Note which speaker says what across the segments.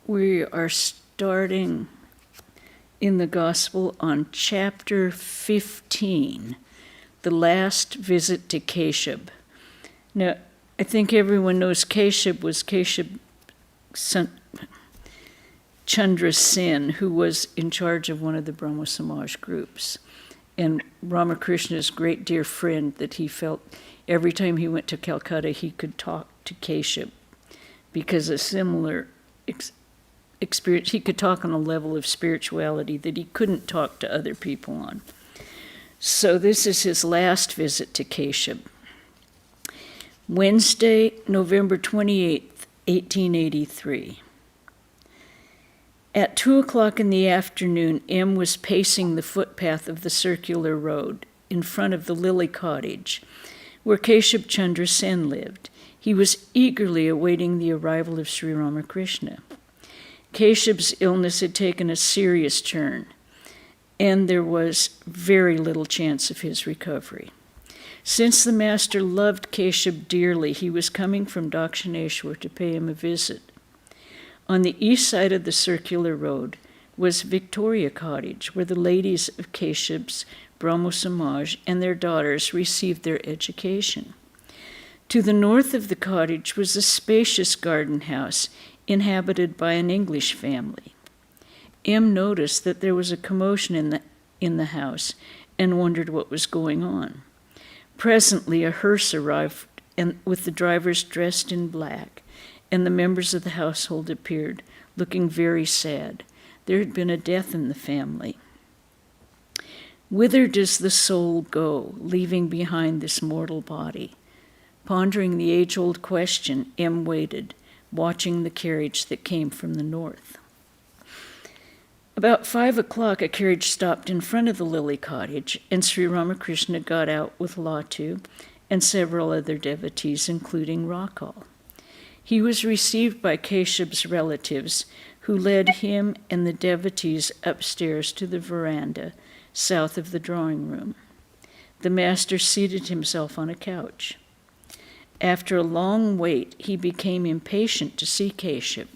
Speaker 1: We are starting in the Gospel on chapter 15, the last visit to Keshab. Now, I think everyone knows Keshab was Keshab Chandra Sen, who was in charge of one of the Brahmo Samaj groups. And Ramakrishna's great dear friend, that he felt every time he went to Calcutta he could talk to Keshab, because a similar experience, he could talk on a level of spirituality that he couldn't talk to other people on. So this is his last visit to Keshab. Wednesday, November 28th, 1883. At 2 o'clock in the afternoon, M was pacing the footpath of the circular road in front of the Lily Cottage, where Keshab Chandra Sen lived. He was eagerly awaiting the arrival of Sri Ramakrishna. Keshab's illness had taken a serious turn, and there was very little chance of his recovery. Since the master loved Keshab dearly, he was coming from Dakshineshwar to pay him a visit. On the east side of the circular road was Victoria Cottage, where the ladies of Keshab's Brahmo Samaj and their daughters received their education. To the north of the cottage was a spacious garden house inhabited by an English family. M noticed that there was a commotion in the house and wondered what was going on. Presently a hearse arrived, and with the drivers dressed in black, and the members of the household appeared, looking very sad. There had been a death in the family. Whither does the soul go, leaving behind this mortal body? Pondering the age-old question, M waited, watching the carriage that came from the north. About 5 o'clock, a carriage stopped in front of the Lily Cottage, and Sri Ramakrishna got out with Latu and several other devotees, including Rakal. He was received by Keshab's relatives, who led him and the devotees upstairs to the veranda south of the drawing room. The master seated himself on a couch. After a long wait, he became impatient to see Keshab.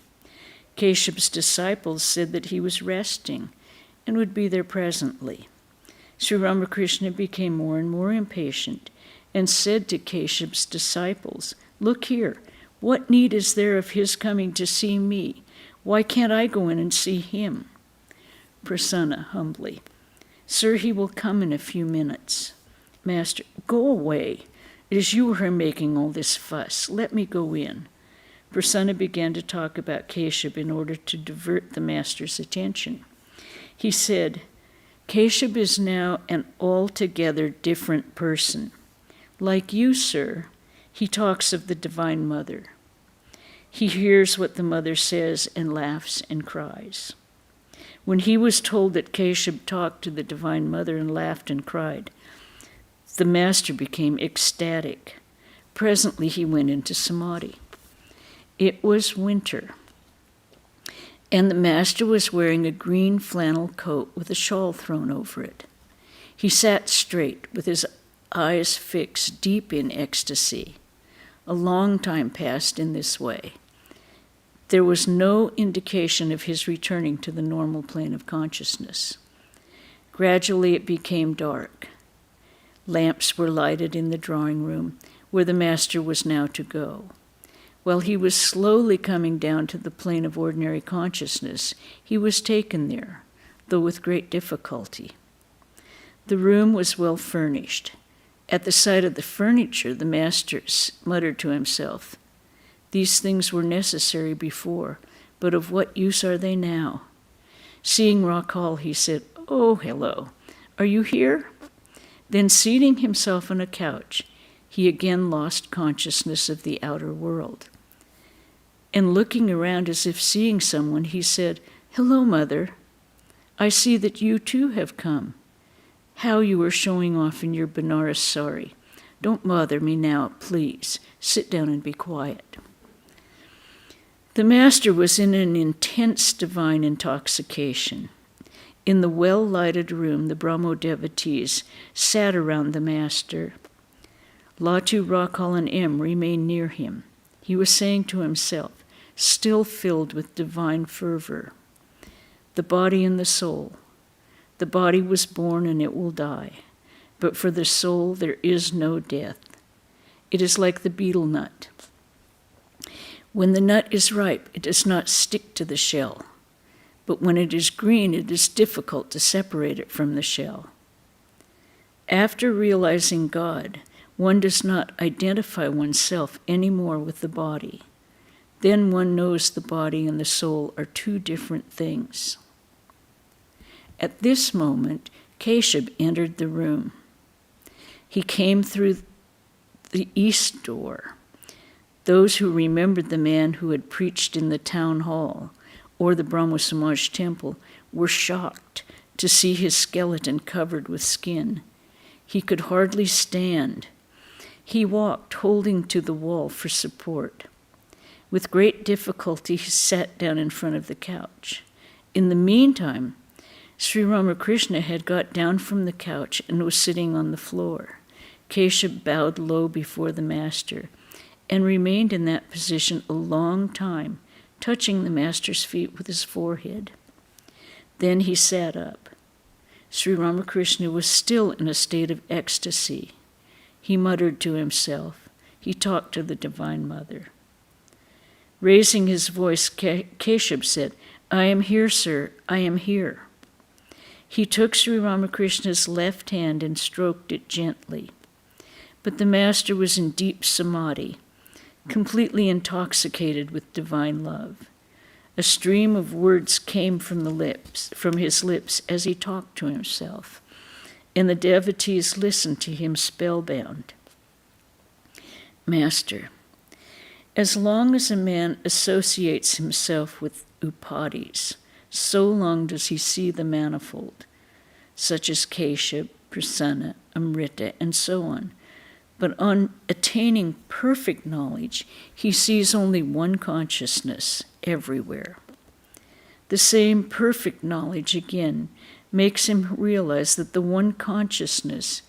Speaker 1: Keshab's disciples said that he was resting and would be there presently. Sri Ramakrishna became more and more impatient and said to Keshab's disciples, "Look here, what need is there of his coming to see me? Why can't I go in and see him?" Prasanna humbly, "Sir, he will come in a few minutes." Master, "Go away. It is you who are making all this fuss. Let me go in." Prasanna began to talk about Keshab in order to divert the master's attention. He said, "Keshab is now an altogether different person. Like you, sir, he talks of the Divine Mother. He hears what the mother says and laughs and cries." When he was told that Keshab talked to the Divine Mother and laughed and cried, the master became ecstatic. Presently he went into samadhi. It was winter, and the master was wearing a green flannel coat with a shawl thrown over it. He sat straight, with his eyes fixed deep in ecstasy. A long time passed in this way. There was no indication of his returning to the normal plane of consciousness. Gradually it became dark. Lamps were lighted in the drawing room, where the master was now to go. While he was slowly coming down to the plane of ordinary consciousness, he was taken there, though with great difficulty. The room was well furnished. At the sight of the furniture, the master muttered to himself, "These things were necessary before, but of what use are they now?" Seeing Rakal, he said, "Oh, hello. Are you here?" Then, seating himself on a couch, he again lost consciousness of the outer world. And looking around as if seeing someone, he said, "Hello, Mother. I see that you too have come. How you are showing off in your Benares sari. Don't bother me now, please. Sit down and be quiet." The master was in an intense divine intoxication. In the well-lighted room, the Brahmo devotees sat around the master. Latu, Rakal, and M remained near him. He was saying to himself, still filled with divine fervor. The body and the soul. The body was born and it will die, but for the soul there is no death. It is like the betel nut. When the nut is ripe, it does not stick to the shell, but when it is green, it is difficult to separate it from the shell. After realizing God, one does not identify oneself anymore with the body. Then one knows the body and the soul are two different things. At this moment, Keshab entered the room. He came through the east door. Those who remembered the man who had preached in the town hall or the Brahmo Samaj temple were shocked to see his skeleton covered with skin. He could hardly stand. He walked, holding to the wall for support. With great difficulty, he sat down in front of the couch. In the meantime, Sri Ramakrishna had got down from the couch and was sitting on the floor. Keshab bowed low before the master and remained in that position a long time, touching the master's feet with his forehead. Then he sat up. Sri Ramakrishna was still in a state of ecstasy. He muttered to himself. He talked to the Divine Mother. Raising his voice, Keshab said, "I am here, sir, I am here." He took Sri Ramakrishna's left hand and stroked it gently. But the master was in deep samadhi, completely intoxicated with divine love. A stream of words came from his lips as he talked to himself, and the devotees listened to him spellbound. Master, as long as a man associates himself with upadhis, so long does he see the manifold, such as Keshab, Prasanna, Amrita, and so on. But on attaining perfect knowledge, he sees only one consciousness everywhere. The same perfect knowledge, again, makes him realize that the one consciousness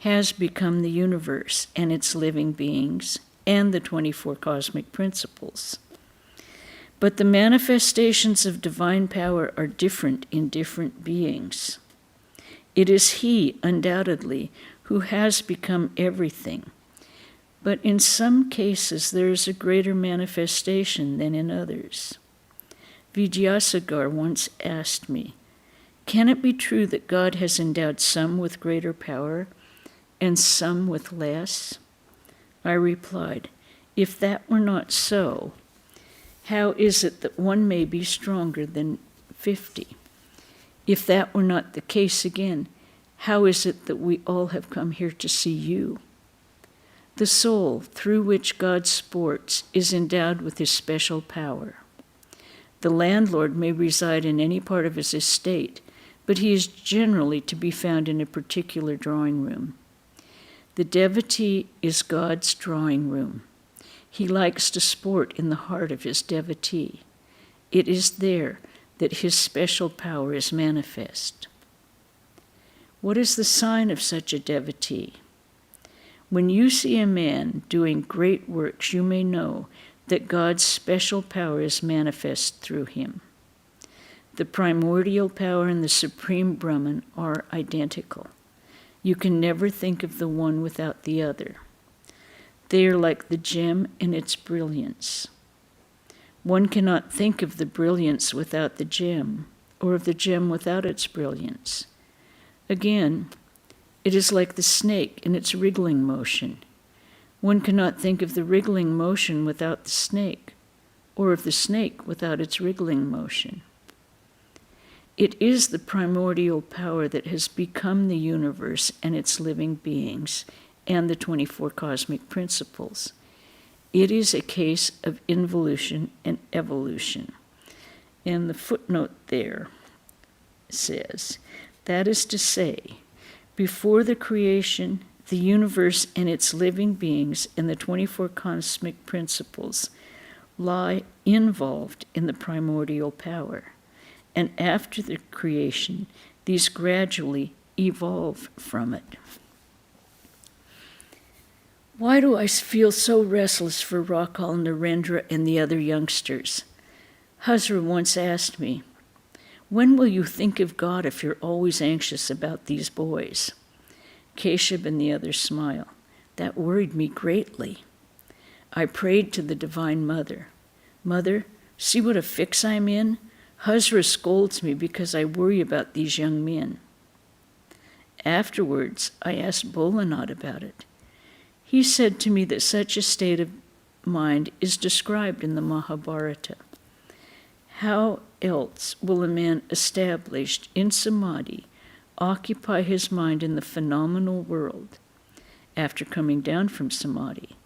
Speaker 1: has become the universe and its living beings and the 24 cosmic principles. But the manifestations of divine power are different in different beings. It is he, undoubtedly, who has become everything. But in some cases there is a greater manifestation than in others. Vidyasagar once asked me, "Can it be true that God has endowed some with greater power and some with less?" I replied, "If that were not so, how is it that one may be stronger than 50? If that were not the case again, how is it that we all have come here to see you?" The soul, through which God sports, is endowed with his special power. The landlord may reside in any part of his estate, but he is generally to be found in a particular drawing room. The devotee is God's drawing room. He likes to sport in the heart of his devotee. It is there that his special power is manifest. What is the sign of such a devotee? When you see a man doing great works, you may know that God's special power is manifest through him. The primordial power and the supreme Brahman are identical. You can never think of the one without the other. They are like the gem and its brilliance. One cannot think of the brilliance without the gem, or of the gem without its brilliance. Again, it is like the snake in its wriggling motion. One cannot think of the wriggling motion without the snake, or of the snake without its wriggling motion. It is the primordial power that has become the universe and its living beings, and the 24 cosmic principles. It is a case of involution and evolution. And the footnote there says, that is to say, before the creation, the universe and its living beings and the 24 cosmic principles lie involved in the primordial power. And after the creation, these gradually evolve from it. Why do I feel so restless for Rakal, Narendra, and the other youngsters? Hazra once asked me, "When will you think of God if you're always anxious about these boys?" Keshab and the others smile. That worried me greatly. I prayed to the Divine Mother. Mother, see what a fix I'm in? Hazra scolds me because I worry about these young men. Afterwards, I asked Bholanath about it. He said to me that such a state of mind is described in the Mahabharata. How else will a man established in samadhi occupy his mind in the phenomenal world after coming down from samadhi?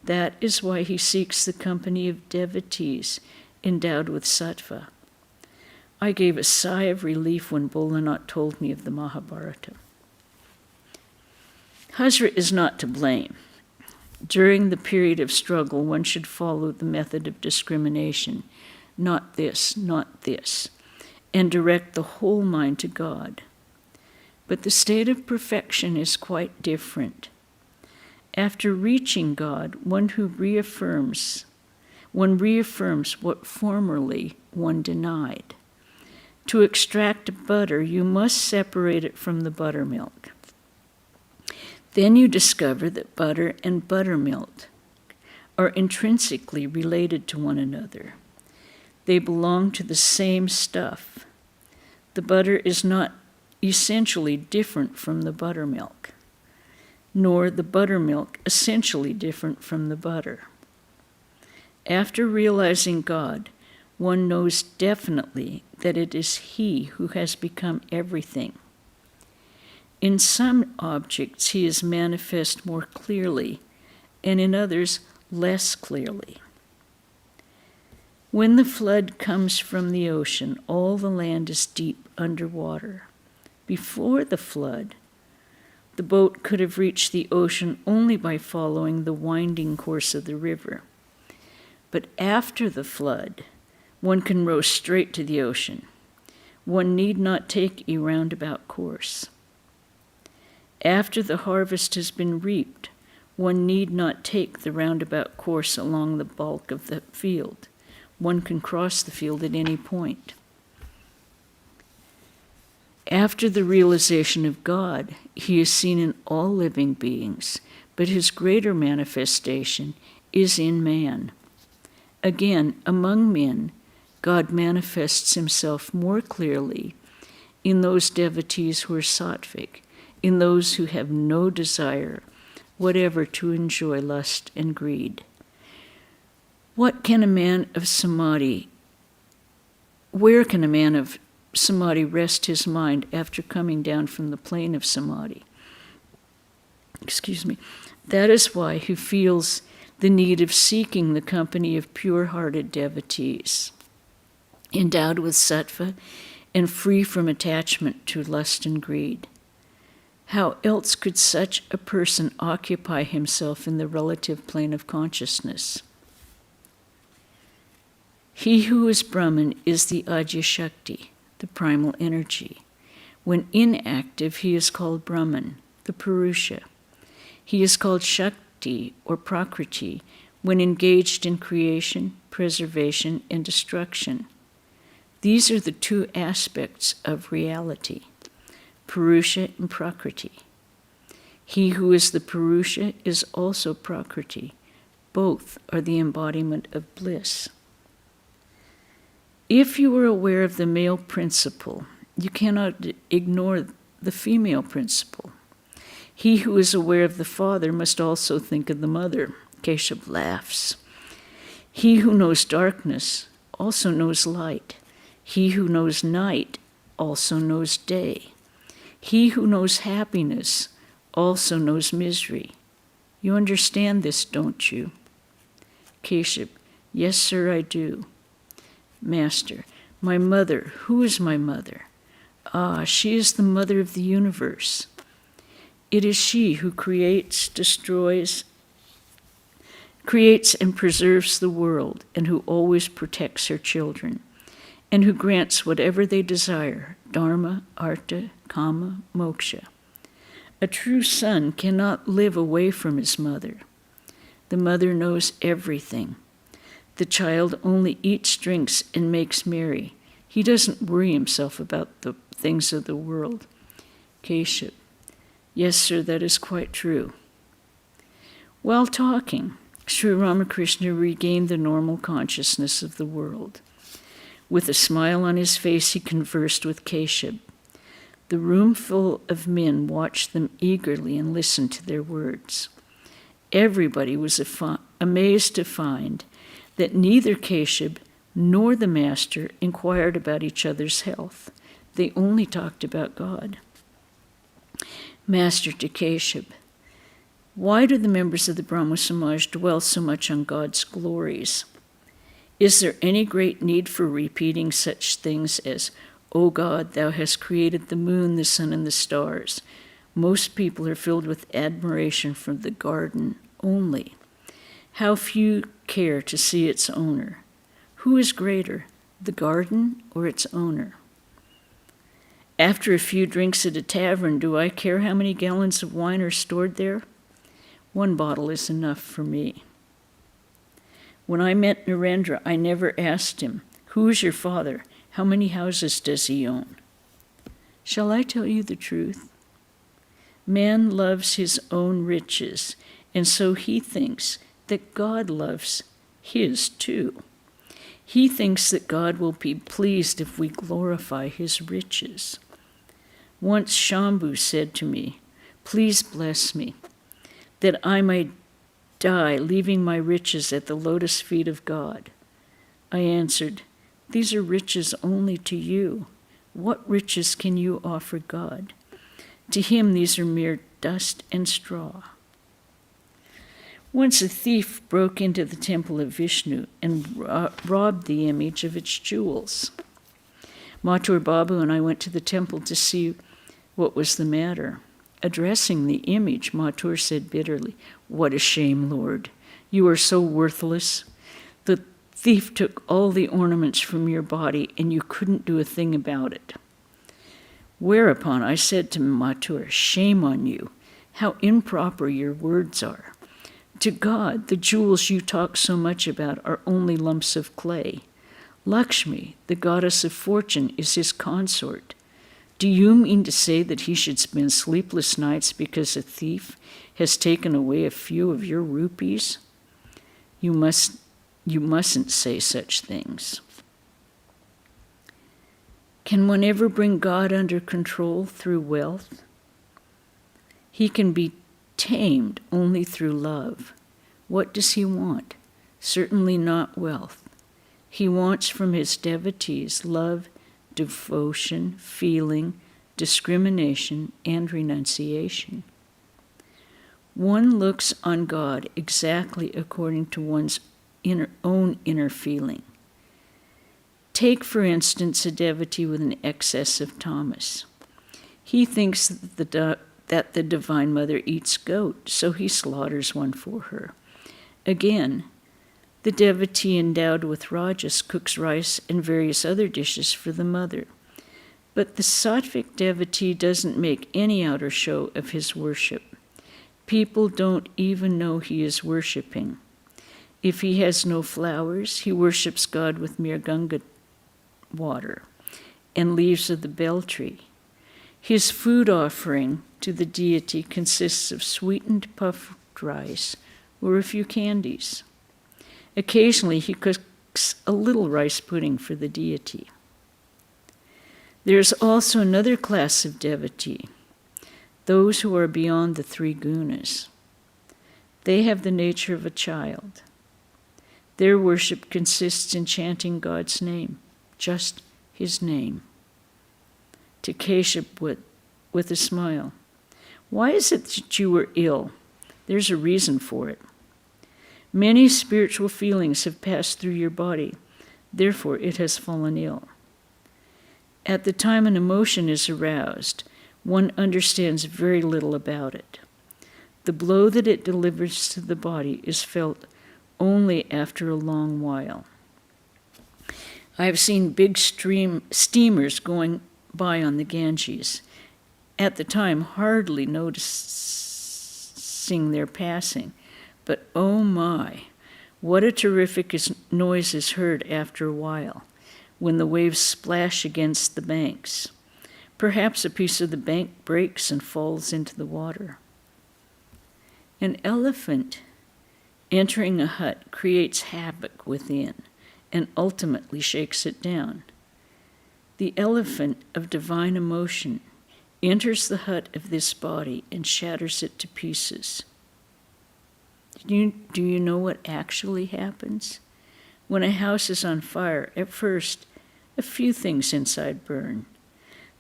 Speaker 1: That is why he seeks the company of devotees endowed with sattva. I gave a sigh of relief when Bholanath told me of the Mahabharata. Hazra is not to blame. During the period of struggle, one should follow the method of discrimination, not this, and direct the whole mind to God. But the state of perfection is quite different. After reaching God, one reaffirms what formerly one denied. To extract butter, you must separate it from the buttermilk. Then you discover that butter and buttermilk are intrinsically related to one another. They belong to the same stuff. The butter is not essentially different from the buttermilk, nor the buttermilk essentially different from the butter. After realizing God, one knows definitely that it is He who has become everything. In some objects, He is manifest more clearly, and in others, less clearly. When the flood comes from the ocean, all the land is deep underwater. Before the flood, the boat could have reached the ocean only by following the winding course of the river. But after the flood, one can row straight to the ocean. One need not take a roundabout course. After the harvest has been reaped, one need not take the roundabout course along the bulk of the field. One can cross the field at any point. After the realization of God, He is seen in all living beings, but His greater manifestation is in man. Again, among men, God manifests Himself more clearly in those devotees who are sattvic, in those who have no desire whatever to enjoy lust and greed. Where can a man of samadhi rest his mind after coming down from the plane of samadhi? That is why he feels the need of seeking the company of pure-hearted devotees, endowed with sattva and free from attachment to lust and greed. How else could such a person occupy himself in the relative plane of consciousness? He who is Brahman is the Adya Shakti, the primal energy. When inactive, he is called Brahman, the Purusha. He is called Shakti or Prakriti when engaged in creation, preservation, and destruction. These are the two aspects of reality, Purusha and Prakriti. He who is the Purusha is also Prakriti. Both are the embodiment of bliss. If you are aware of the male principle, you cannot ignore the female principle. He who is aware of the father must also think of the mother. Keshav laughs. He who knows darkness also knows light. He who knows night also knows day. He who knows happiness also knows misery. You understand this, don't you? Keshav, yes, sir, I do. Master, my mother, who is my mother? Ah, she is the mother of the universe. It is she who creates and preserves the world, and who always protects her children, and who grants whatever they desire, dharma, artha, kama, moksha. A true son cannot live away from his mother. The mother knows everything. The child only eats, drinks, and makes merry. He doesn't worry himself about the things of the world. Keshav: Yes, sir, that is quite true. While talking, Sri Ramakrishna regained the normal consciousness of the world. With a smile on his face, he conversed with Keshav. The room full of men watched them eagerly and listened to their words. Everybody was amazed to find that neither Keshav nor the master inquired about each other's health. They only talked about God. Master to Keshav: Why do the members of the Brahmo Samaj dwell so much on God's glories? Is there any great need for repeating such things as, O God, thou hast created the moon, the sun, and the stars? Most people are filled with admiration for the garden only. How few care to see its owner. Who is greater, the garden or its owner? After a few drinks at a tavern, do I care how many gallons of wine are stored there? 1 bottle is enough for me. When I met Narendra, I never asked him, Who is your father? How many houses does he own? Shall I tell you the truth? Man loves his own riches, and so he thinks that God loves his too. He thinks that God will be pleased if we glorify his riches. Once Shambhu said to me, Please bless me, that I may die leaving my riches at the lotus feet of God. I answered, These are riches only to you. What riches can you offer God? To him these are mere dust and straw. Once a thief broke into the temple of Vishnu and robbed the image of its jewels. Mathur Babu and I went to the temple to see what was the matter. Addressing the image, Mathur said bitterly, What a shame, Lord. You are so worthless. The thief took all the ornaments from your body, and you couldn't do a thing about it. Whereupon I said to Mathur, Shame on you. How improper your words are. To God, the jewels you talk so much about are only lumps of clay. Lakshmi, the goddess of fortune, is his consort. Do you mean to say that he should spend sleepless nights because a thief has taken away a few of your rupees? You mustn't say such things. Can one ever bring God under control through wealth? He can be tamed only through love. What does he want? Certainly not wealth. He wants from his devotees love, devotion, feeling, discrimination, and renunciation. One looks on God exactly according to one's own inner feeling. Take, for instance, a devotee with an excess of tamas. He thinks that the Divine Mother eats goat, so he slaughters one for her. Again, the devotee endowed with rajas cooks rice and various other dishes for the mother. But the sattvic devotee doesn't make any outer show of his worship. People don't even know he is worshiping. If he has no flowers, he worships God with mere Ganga water and leaves of the bell tree. His food offering to the deity consists of sweetened puffed rice or a few candies. Occasionally, he cooks a little rice pudding for the deity. There is also another class of devotee, those who are beyond the 3 gunas. They have the nature of a child. Their worship consists in chanting God's name, just his name. To Keshav with a smile, Why is it that you are ill? There's a reason for it. Many spiritual feelings have passed through your body, therefore it has fallen ill. At the time an emotion is aroused, one understands very little about it. The blow that it delivers to the body is felt only after a long while. I have seen big steamers going by on the Ganges, at the time hardly noticing their passing, but oh my, What a terrific noise is heard after a while, when the waves splash against the banks. Perhaps a piece of the bank breaks and falls into the water. An elephant entering a hut creates havoc within and ultimately shakes it down. The elephant of divine emotion enters the hut of this body and shatters it to pieces. Do you know what actually happens? When a house is on fire, at first, a few things inside burn.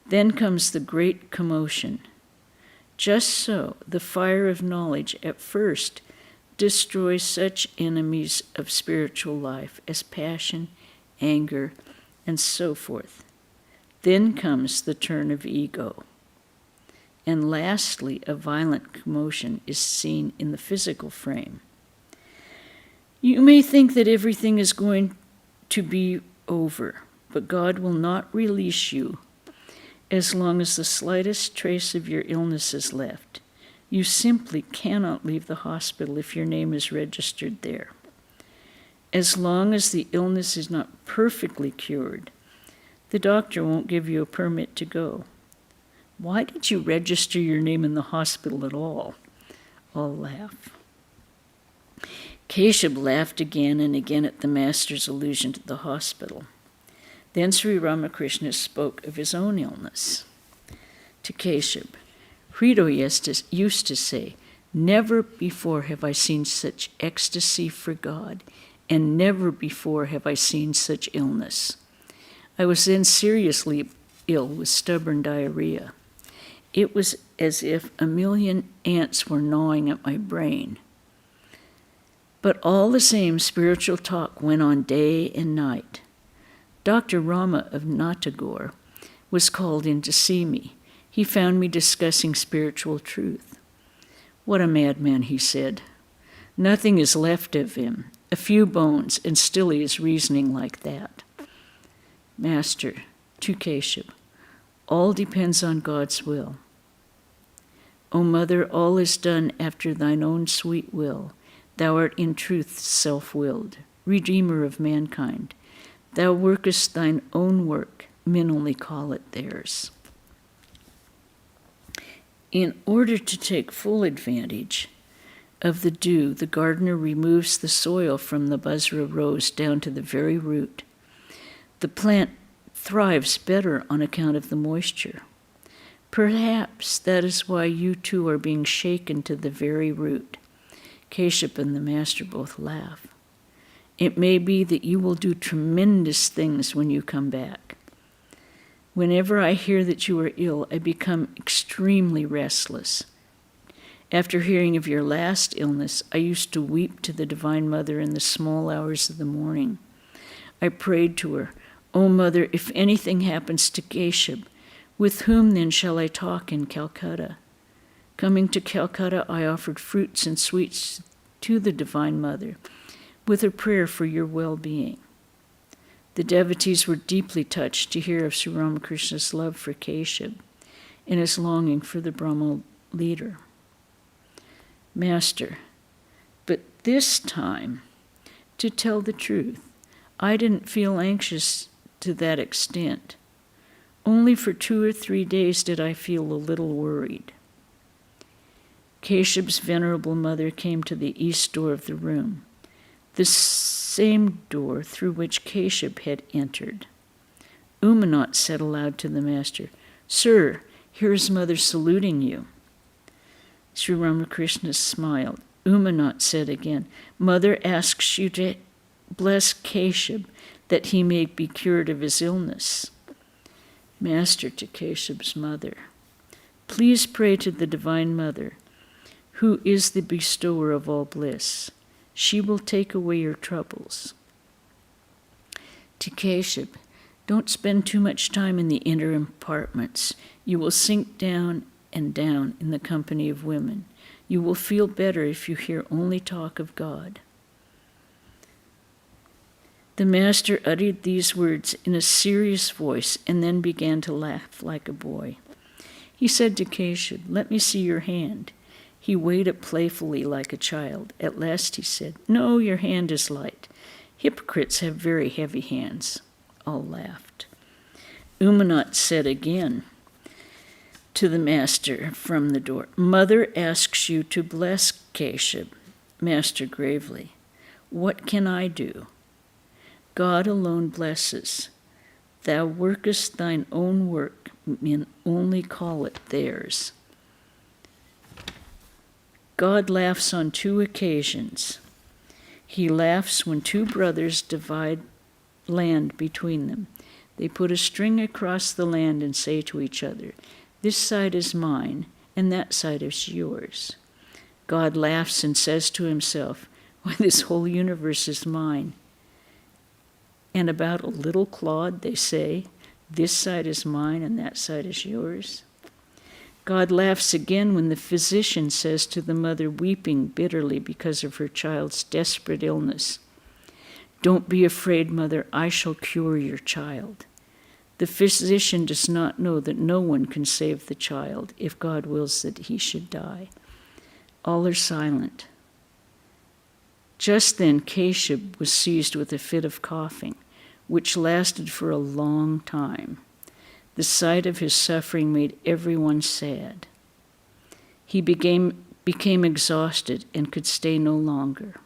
Speaker 1: Then comes the great commotion. Just so, the fire of knowledge at first destroys such enemies of spiritual life as passion, anger, and so forth. Then comes the turn of ego. And lastly, a violent commotion is seen in the physical frame. You may think that everything is going to be over, but God will not release you as long as the slightest trace of your illness is left. You simply cannot leave the hospital if your name is registered there. As long as the illness is not perfectly cured, the doctor won't give you a permit to go. Why did you register your name in the hospital at all? All laugh. Keshab laughed again and again at the master's allusion to the hospital. Then Sri Ramakrishna spoke of his own illness. To Keshab, Hrido used to say, "Never before have I seen such ecstasy for God, and never before have I seen such illness. I was then seriously ill with stubborn diarrhea. It was as if a million ants were gnawing at my brain. But all the same, spiritual talk went on day and night. Dr. Rama of Natagore was called in to see me. He found me discussing spiritual truth. 'What a madman,' he said. 'Nothing is left of him, a few bones, and still he is reasoning like that.' Master, to Keshab, all depends on God's will. O Mother, all is done after thine own sweet will. Thou art in truth self-willed, Redeemer of mankind. Thou workest thine own work, men only call it theirs." In order to take full advantage of the dew, the gardener removes the soil from the Basra rose down to the very root. The plant thrives better on account of the moisture. Perhaps that is why you too are being shaken to the very root. Keshab and the master both laugh. It may be that you will do tremendous things when you come back. Whenever I hear that you are ill, I become extremely restless. After hearing of your last illness, I used to weep to the Divine Mother in the small hours of the morning. I prayed to her, "O Mother, if anything happens to Keshab, with whom then shall I talk in Calcutta?" Coming to Calcutta, I offered fruits and sweets to the Divine Mother, with a prayer for your well-being. The devotees were deeply touched to hear of Sri Ramakrishna's love for Keshab and his longing for the Brahmo leader. Master, but this time, to tell the truth, I didn't feel anxious to that extent. Only for 2 or 3 days did I feel a little worried. Keshab's venerable mother came to the east door of the room, the same door through which Keshab had entered. Umanat said aloud to the master, "Sir, here is Mother saluting you." Sri Ramakrishna smiled. Umanat said again, "Mother asks you to bless Keshab that he may be cured of his illness." Master to Keshab's mother, "Please pray to the Divine Mother, who is the bestower of all bliss. She will take away your troubles." To Keshab, "Don't spend too much time in the inner apartments. You will sink down and down in the company of women. You will feel better if you hear only talk of God." The master uttered these words in a serious voice and then began to laugh like a boy. He said to Keshab, "Let me see your hand." He weighed it playfully like a child. At last he said, "No, your hand is light. Hypocrites have very heavy hands." All laughed. Umanat said again to the master from the door, "Mother asks you to bless Keshab." Master gravely, "What can I do? God alone blesses. Thou workest thine own work, men only call it theirs." God laughs on two occasions. He laughs when two brothers divide land between them. They put a string across the land and say to each other, "This side is mine, and that side is yours." God laughs and says to himself, "Why, this whole universe is mine." And about a little clod they say, "This side is mine, and that side is yours." God laughs again when the physician says to the mother weeping bitterly because of her child's desperate illness, "Don't be afraid, mother, I shall cure your child." The physician does not know that no one can save the child if God wills that he should die. All are silent. Just then Keshab was seized with a fit of coughing, which lasted for a long time. The sight of his suffering made everyone sad. He became exhausted and could stay no longer.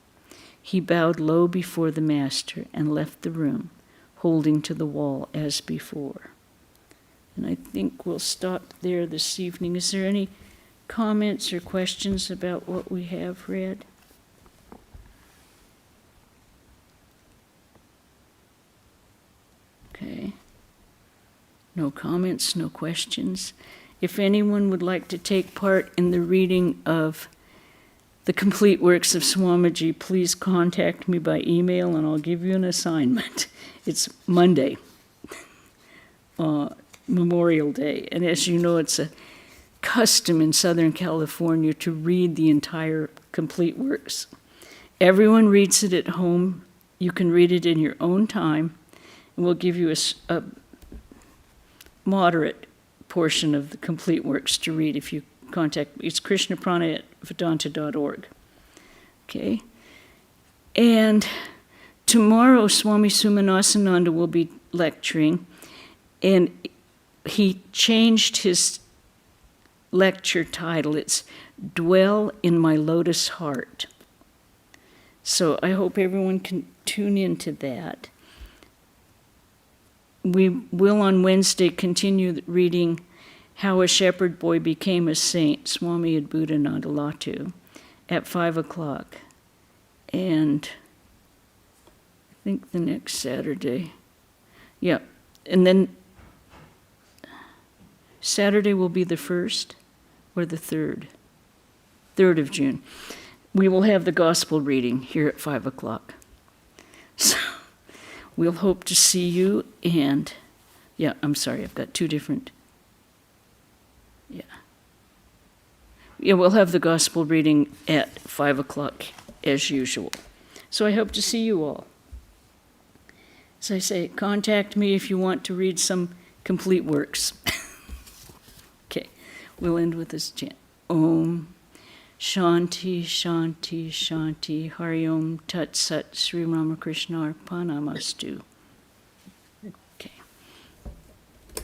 Speaker 1: He bowed low before the master and left the room, holding to the wall as before. And I think we'll stop there this evening. Is there any comments or questions about what we have read? Okay. No comments, no questions. If anyone would like to take part in the reading of the complete works of Swamiji, please contact me by email and I'll give you an assignment. It's Monday, Memorial Day. And as you know, it's a custom in Southern California to read the entire complete works. Everyone reads it at home. You can read it in your own time. And we'll give you a moderate portion of the complete works to read if you contact me. It's krishnaprana@vedanta.org. Okay? And tomorrow, Swami Sumanasananda will be lecturing, and he changed his lecture title. It's Dwell in My Lotus Heart. So I hope everyone can tune into that. We will on Wednesday continue reading How a Shepherd Boy Became a Saint, Swami Adbhutananda Latu, at 5 o'clock. And I think the next Saturday. Yeah, and then Saturday will be the 1st or the 3rd? 3rd of June. We will have the gospel reading here at 5 o'clock. So we'll hope to see you, and yeah, I'm sorry, I've got two different, yeah, we'll have the gospel reading at 5 o'clock as usual. So I hope to see you all. As I say, contact me if you want to read some complete works. Okay, we'll end with this chant. Om Shanti, Shanti, Shanti, Hari Om Tat Sat, Sri Ramakrishna Arpanamastu.